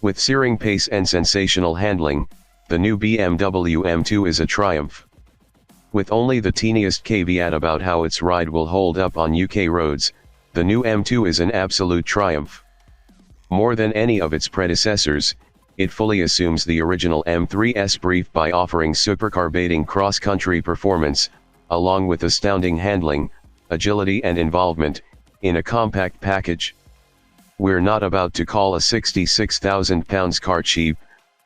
With searing pace and sensational handling, the new BMW M2 is a triumph. With only the teeniest caveat about how its ride will hold up on UK roads, the new M2 is an absolute triumph. More than any of its predecessors, it fully assumes the original M3's brief by offering supercar-baiting cross-country performance, along with astounding handling, agility and involvement, in a compact package. We're not about to call a £66,000 car cheap,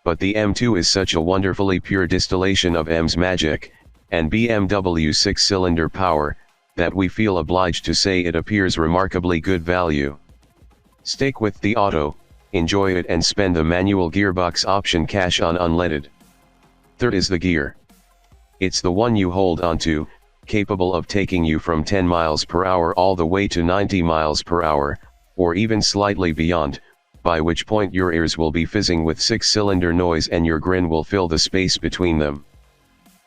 but the M2 is such a wonderfully pure distillation of M's magic, and BMW's six-cylinder power, that we feel obliged to say it appears remarkably good value. Stick with the auto, enjoy it and spend the manual gearbox option cash on unleaded. Third is the gear. It's the one you hold onto, capable of taking you from 10 miles per hour all the way to 90 miles per hour, or even slightly beyond, by which point your ears will be fizzing with six-cylinder noise and your grin will fill the space between them.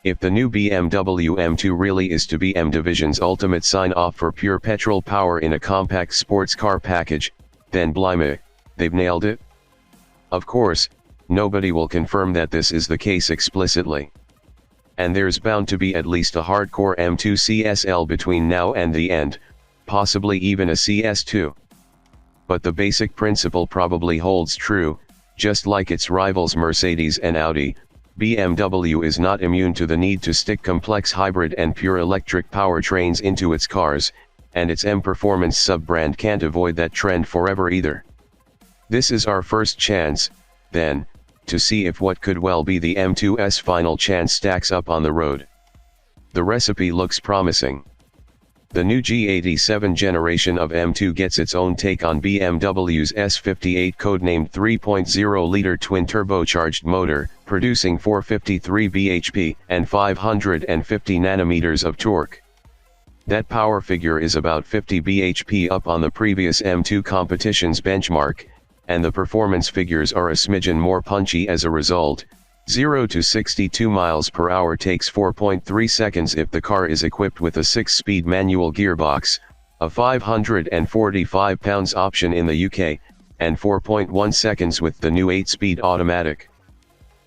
If the new BMW M2 really is to be M Division's ultimate sign-off for pure petrol power in a compact sports car package, then blimey, they've nailed it. Of course, nobody will confirm that this is the case explicitly. And there's bound to be at least a hardcore M2 CSL between now and the end, possibly even a CS2. But the basic principle probably holds true, just like its rivals Mercedes and Audi. BMW is not immune to the need to stick complex hybrid and pure electric powertrains into its cars, and its M Performance sub-brand can't avoid that trend forever either. This is our first chance, then, to see if what could well be the M2's final chance stacks up on the road. The recipe looks promising. The new G87 generation of M2 gets its own take on BMW's S58 codenamed 3.0-liter twin-turbocharged motor, producing 453 bhp and 550 nanometers of torque. That power figure is about 50 bhp up on the previous M2 competition's benchmark, and the performance figures are a smidgen more punchy as a result. 0 to 62 miles per hour takes 4.3 seconds if the car is equipped with a 6-speed manual gearbox, a 545 pounds option in the UK, and 4.1 seconds with the new 8-speed automatic.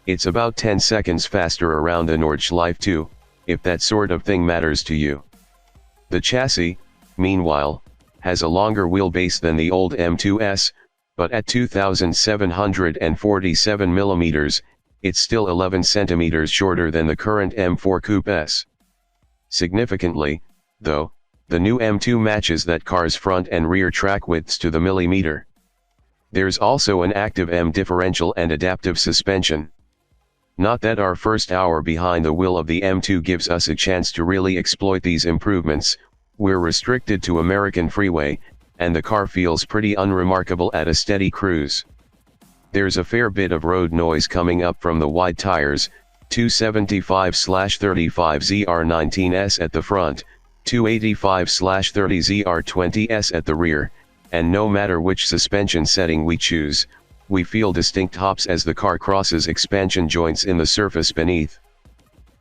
It's about 10 seconds faster around the Nordschleife too, if that sort of thing matters to you. The chassis, meanwhile, has a longer wheelbase than the old M2's, but at 2,747 mm, it's still 11 centimeters shorter than the current M4 Coupe's. Significantly, though, the new M2 matches that car's front and rear track widths to the millimeter. There's also an active M differential and adaptive suspension. Not that our first hour behind the wheel of the M2 gives us a chance to really exploit these improvements. We're restricted to American freeway, and the car feels pretty unremarkable at a steady cruise. There's a fair bit of road noise coming up from the wide tires, 275/35 ZR19s at the front, 285/30 ZR20s at the rear, and no matter which suspension setting we choose, we feel distinct hops as the car crosses expansion joints in the surface beneath.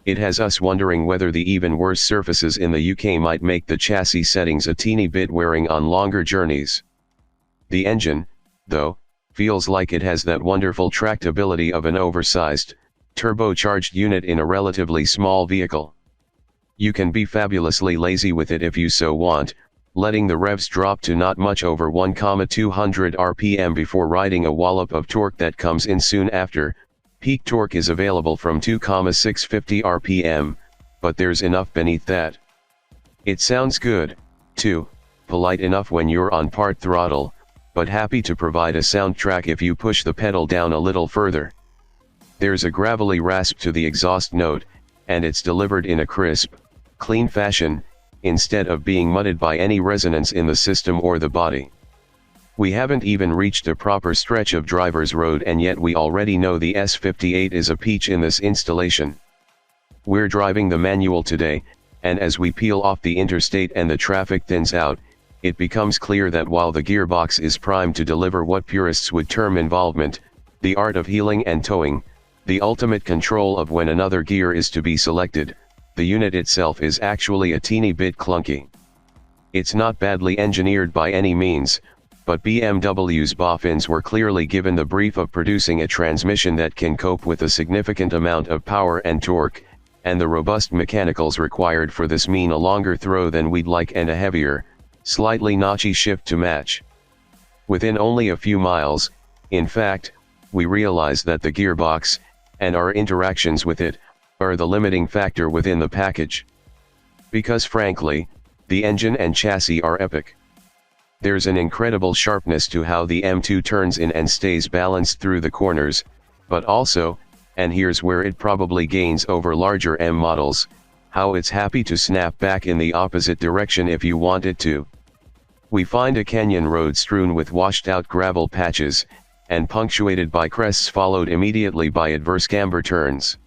It has us wondering whether the even worse surfaces in the UK might make the chassis settings a teeny bit wearing on longer journeys. The engine, though, feels like it has that wonderful tractability of an oversized, turbocharged unit in a relatively small vehicle. You can be fabulously lazy with it if you so want, letting the revs drop to not much over 1,200 RPM before riding a wallop of torque that comes in soon after. Peak torque is available from 2,650 RPM, but there's enough beneath that. It sounds good, too, polite enough when you're on part throttle, but happy to provide a soundtrack if you push the pedal down a little further. There's a gravelly rasp to the exhaust note, and it's delivered in a crisp, clean fashion, instead of being muddled by any resonance in the system or the body. We haven't even reached a proper stretch of driver's road and yet we already know the S58 is a peach in this installation. We're driving the manual today, and as we peel off the interstate and the traffic thins out, it becomes clear that while the gearbox is primed to deliver what purists would term involvement, the art of heeling and towing, the ultimate control of when another gear is to be selected, the unit itself is actually a teeny bit clunky. It's not badly engineered by any means, but BMW's boffins were clearly given the brief of producing a transmission that can cope with a significant amount of power and torque, and the robust mechanicals required for this mean a longer throw than we'd like and a heavier, slightly notchy shift to match. Within only a few miles, in fact, we realized that the gearbox, and our interactions with it, are the limiting factor within the package. Because frankly, the engine and chassis are epic. There's an incredible sharpness to how the M2 turns in and stays balanced through the corners, but also, and here's where it probably gains over larger M models, how it's happy to snap back in the opposite direction if you want it to. We find a canyon road strewn with washed out gravel patches, and punctuated by crests followed immediately by adverse camber turns.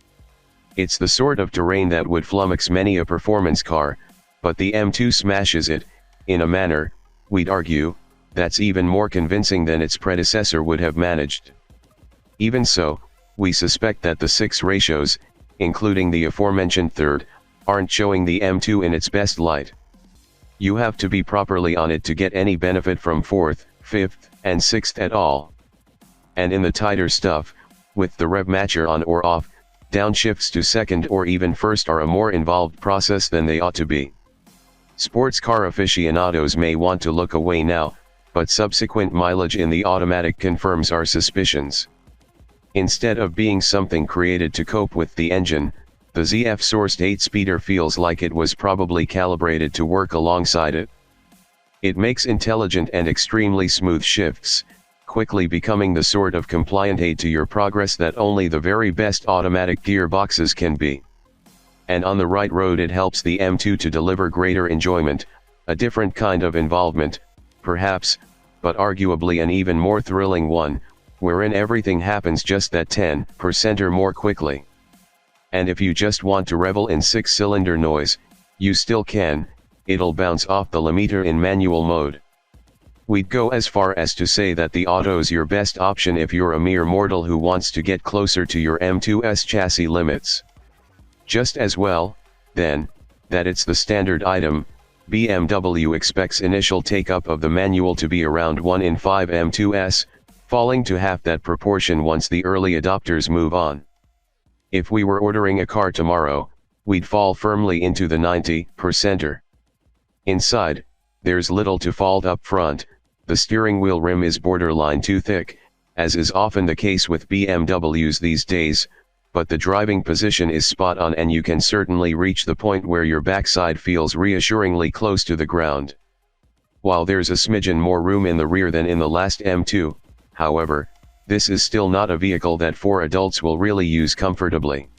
It's the sort of terrain that would flummox many a performance car, but the M2 smashes it, in a manner, we'd argue, that's even more convincing than its predecessor would have managed. Even so, we suspect that the 6 ratios, including the aforementioned third, aren't showing the M2 in its best light. You have to be properly on it to get any benefit from 4th, 5th, and 6th at all. And in the tighter stuff, with the rev matcher on or off, downshifts to 2nd or even 1st are a more involved process than they ought to be. Sports car aficionados may want to look away now, but subsequent mileage in the automatic confirms our suspicions. Instead of being something created to cope with the engine, the ZF-sourced 8-speeder feels like it was probably calibrated to work alongside it. It makes intelligent and extremely smooth shifts, quickly becoming the sort of compliant aid to your progress that only the very best automatic gearboxes can be. And on the right road it helps the M2 to deliver greater enjoyment, a different kind of involvement, perhaps, but arguably an even more thrilling one, wherein everything happens just that 10% or more quickly. And if you just want to revel in 6-cylinder noise, you still can, it'll bounce off the limiter in manual mode. We'd go as far as to say that the auto's your best option if you're a mere mortal who wants to get closer to your M2's chassis limits. Just as well, then, that it's the standard item, BMW expects initial take-up of the manual to be around 1 in 5 M2s, falling to half that proportion once the early adopters move on. If we were ordering a car tomorrow, we'd fall firmly into the 90%er. Inside, there's little to fault up front, the steering wheel rim is borderline too thick, as is often the case with BMWs these days, but the driving position is spot on and you can certainly reach the point where your backside feels reassuringly close to the ground. While there's a smidgen more room in the rear than in the last M2, however, this is still not a vehicle that 4 adults will really use comfortably.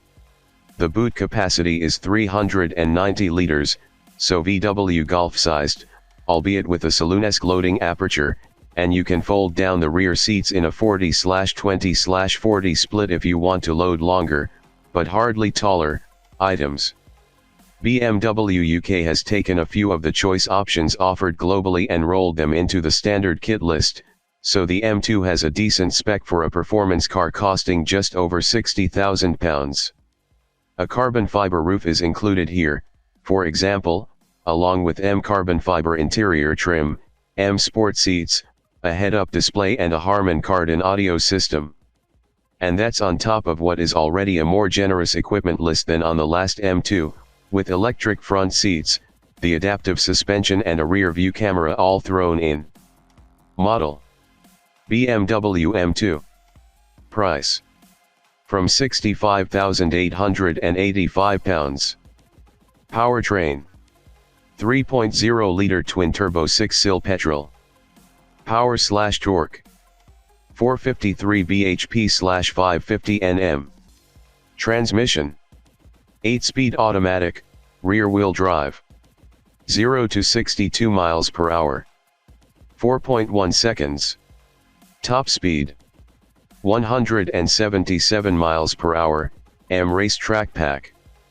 The boot capacity is 390 liters, so VW Golf-sized, albeit with a saloon-esque loading aperture, and you can fold down the rear seats in a 40/20/40 split if you want to load longer, but hardly taller, items. BMW UK has taken a few of the choice options offered globally and rolled them into the standard kit list, so the M2 has a decent spec for a performance car costing just over £60,000. A carbon fiber roof is included here, for example, along with M carbon fiber interior trim, M sport seats, a head-up display and a Harman Kardon audio system. And that's on top of what is already a more generous equipment list than on the last M2, with electric front seats, the adaptive suspension and a rear view camera all thrown in. Model: BMW M2. Price: from £65,885. Powertrain: 3.0-liter twin-turbo 6-cylinder petrol. Power/torque: 453 bhp/550 Nm. Transmission: 8-speed automatic, rear-wheel drive. 0 to 62 miles per hour. 4.1 seconds. Top speed: 177 miles per hour, M race track pack.